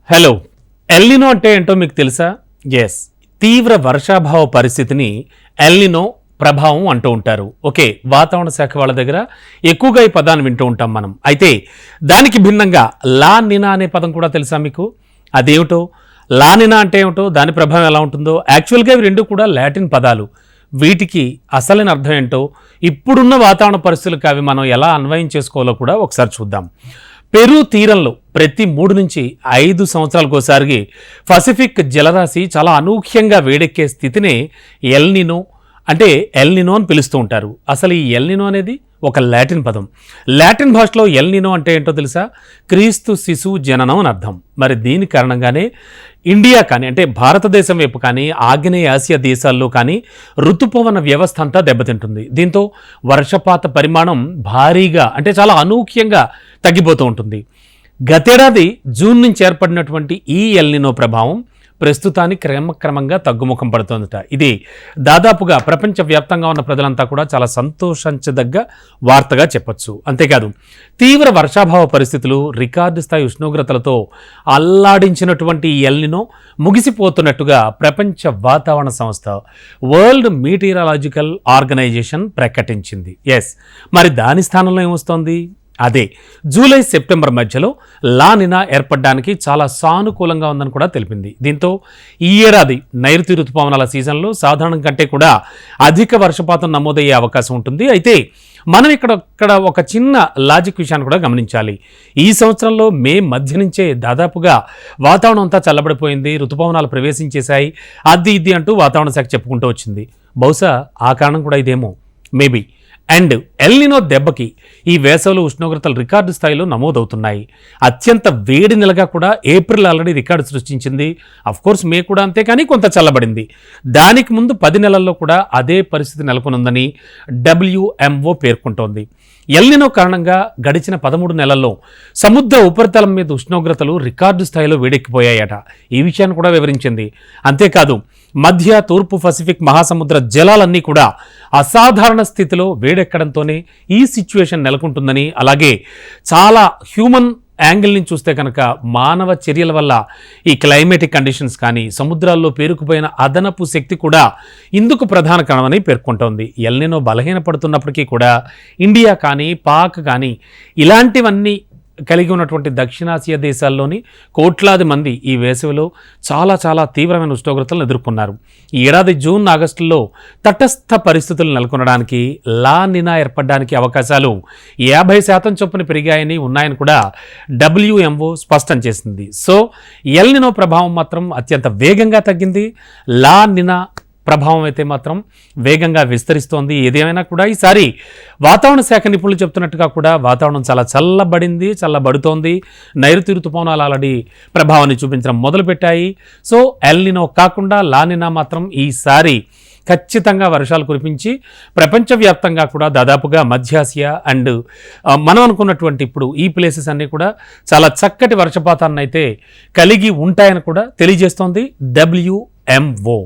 Hello, El Niño అంటే ఏంటో మీకు తెలుసా? ఎస్, తీవ్ర వర్షాభావ పరిస్థితిని ఎల్నినో ప్రభావం అంటూ ఉంటారు. ఓకే, వాతావరణ శాఖ వాళ్ళ దగ్గర ఎక్కువగా ఈ పదాన్ని వింటూ ఉంటాం మనం. అయితే దానికి భిన్నంగా లా నినా అనే పదం కూడా తెలుసా మీకు? అదేమిటో, లా నినా అంటే ఏమిటో, దాని ప్రభావం ఎలా ఉంటుందో. యాక్చువల్గా ఇవి రెండు కూడా లాటిన్ పదాలు. వీటికి అసలైన అర్థం ఏంటో, ఇప్పుడున్న వాతావరణ పరిస్థితులకు అవి మనం ఎలా అన్వయం చేసుకోవాలో కూడా ఒకసారి చూద్దాం. పెరు తీరంలో ప్రతి 3 నుంచి 5 సంవత్సరాలకు ఒకసారి పసిఫిక్ జలరాశి చాలా అనూహ్యంగా వేడెక్కే స్థితినే ఎల్నినో అంటే ఎల్నినో అని పిలుస్తూ ఉంటారు. అసలు ఈ ఎల్నినో అనేది ఒక లాటిన్ పదం. లాటిన్ భాషలో ఎల్నినో అంటే ఏంటో తెలుసా? క్రీస్తు శిశువు జననం అని అర్థం. మరి దీని కారణంగానే ఇండియా కానీ, అంటే భారతదేశం వైపు కానీ, ఆగ్నేయ ఆసియా దేశాల్లో కానీ ఋతుపవన వ్యవస్థ అంతా దెబ్బతింటుంది. దీంతో వర్షపాత పరిమాణం భారీగా, అంటే చాలా అనూహ్యంగా తగ్గిపోతూ ఉంటుంది. గతేడాది జూన్ నుంచి ఏర్పడినటువంటి ఈ ఎల్నినో ప్రభావం ప్రస్తుతానికి క్రమక్రమంగా తగ్గుముఖం పడుతుందట. ఇది దాదాపుగా ప్రపంచవ్యాప్తంగా ఉన్న ప్రజలంతా కూడా చాలా సంతోషించదగ్గ వార్తగా చెప్పొచ్చు. అంతేకాదు, తీవ్ర వర్షాభావ పరిస్థితులు, రికార్డు స్థాయి ఉష్ణోగ్రతలతో అల్లాడించినటువంటి ఈ ఎల్నినో ముగిసిపోతున్నట్టుగా ప్రపంచ వాతావరణ సంస్థ వరల్డ్ మీటీరాలజికల్ ఆర్గనైజేషన్ ప్రకటించింది. ఎస్, మరి దాని స్థానంలో ఏమొస్తోంది? అదే జూలై సెప్టెంబర్ మధ్యలో లా నినా ఏర్పడడానికి చాలా సానుకూలంగా ఉందని కూడా తెలిపింది. దీంతో ఈ ఏడాది నైరుతి ఋతుపవనాల సీజన్లో సాధారణం కంటే కూడా అధిక వర్షపాతం నమోదయ్యే అవకాశం ఉంటుంది. అయితే మనం ఇక్కడ ఒక చిన్న లాజిక్ విషయాన్ని కూడా గమనించాలి. ఈ సంవత్సరంలో మే మధ్య నుంచే దాదాపుగా వాతావరణం అంతా చల్లబడిపోయింది, ఋతుపవనాలు ప్రవేశించేశాయి, అది ఇది అంటూ వాతావరణ శాఖ చెప్పుకుంటూ వచ్చింది. బహుశా ఆ కారణం కూడా ఇదేమో, మేబీ. అండ్ ఎల్నినో దెబ్బకి ఈ వేసవిలో ఉష్ణోగ్రతలు రికార్డు స్థాయిలో నమోదవుతున్నాయి. అత్యంత వేడి నెలగా కూడా ఏప్రిల్ ఆల్రెడీ రికార్డు సృష్టించింది. అఫ్కోర్స్ మే కూడా అంతే, కానీ కొంత చల్లబడింది. దానికి ముందు 10 నెలల్లో కూడా అదే పరిస్థితి నెలకొనుందని WMO పేర్కొంటోంది. ఎల్నినో కారణంగా గడిచిన 13 నెలల్లో సముద్ర ఉపరితలం మీద ఉష్ణోగ్రతలు రికార్డు స్థాయిలో వేడెక్కిపోయాయట. ఈ విషయాన్ని కూడా వివరించింది. అంతేకాదు, మధ్య తూర్పు పసిఫిక్ మహాసముద్ర జలాలన్నీ కూడా అసాధారణ స్థితిలో వేడెక్కడంతోనే ఈ సిచ్యువేషన్ నెలకొంటుందని, అలాగే చాలా హ్యూమన్ యాంగిల్ నుంచి చూస్తే కనుక మానవ చర్యల వల్ల ఈ క్లైమేటిక్ కండిషన్స్ కానీ, సముద్రాల్లో పేరుకుపోయిన అదనపు శక్తి కూడా ఇందుకు ప్రధాన కారణమని పేర్కొంటోంది. ఎల్నినో బలహీనపడుతున్నప్పటికీ కూడా ఇండియా కానీ, పాక్ కానీ ఇలాంటివన్నీ కలిగి ఉన్నటువంటి దక్షిణాసియా దేశాల్లోని కోట్లాది మంది ఈ వేసవిలో చాలా తీవ్రమైన ఉష్ణోగ్రతలను ఎదుర్కొన్నారు. ఈ ఏడాది జూన్ ఆగస్టులో తటస్థ పరిస్థితులు నెలకొనడానికి, లా నినా ఏర్పడడానికి అవకాశాలు 50% చొప్పున పెరిగాయని ఉన్నాయని కూడా WMO స్పష్టం చేసింది. సో ఎల్నినో ప్రభావం మాత్రం అత్యంత వేగంగా తగ్గింది. లా నినా ప్రభావం అయితే మాత్రం వేగంగా విస్తరిస్తోంది. ఏదేమైనా కూడా ఈసారి వాతావరణ శాఖ నిపుణులు చెప్తున్నట్టుగా కూడా వాతావరణం చాలా చల్లబడుతోంది. నైరుతి ఋతుపవనాలు ఆల్రెడీ ప్రభావాన్ని చూపించడం మొదలుపెట్టాయి. సో ఎల్నినో కాకుండా లా నినా మాత్రం ఈసారి ఖచ్చితంగా వర్షాలు కురిపించి ప్రపంచవ్యాప్తంగా కూడా దాదాపుగా మధ్యాసియా అండ్ మనం అనుకున్నటువంటి ఇప్పుడు ఈ ప్లేసెస్ అన్నీ కూడా చాలా చక్కటి వర్షపాతాన్ని అయితే కలిగి ఉంటాయని కూడా తెలియజేస్తోంది WMO.